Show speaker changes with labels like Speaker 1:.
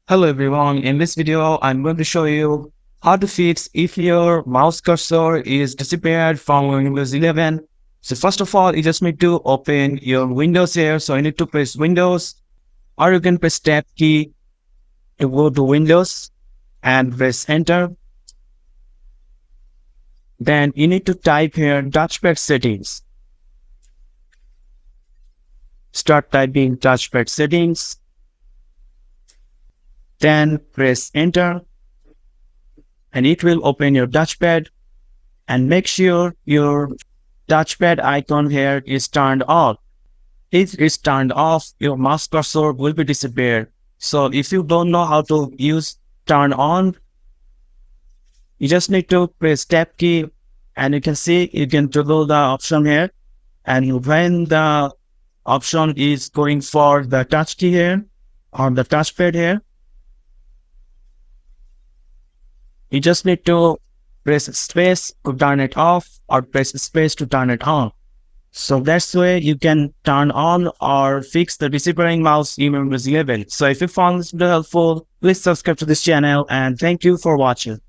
Speaker 1: Hello everyone, in this video I'm going to show you how to fix if your mouse cursor is disappeared from Windows 11. So first of all, you just need to open your Windows here. So you need to press Windows, or you can press Tab key to go to Windows and press Enter. Then you need to type here touchpad settings. Start typing touchpad settings. Then press Enter. And it will open your touchpad, and make sure your touchpad icon here is turned off. If it's turned off, your mouse cursor will be disappeared. So if you don't know how to use turn on, you just need to press Tab key, and you can see you can toggle the option here. And when the option is going for the touch key here or the touchpad here, you just need to press space to turn it off or press space to turn it on. So that's the way you can turn on or fix the disappearing mouse in Windows 11. So if you found this video helpful, please subscribe to this channel, and thank you for watching.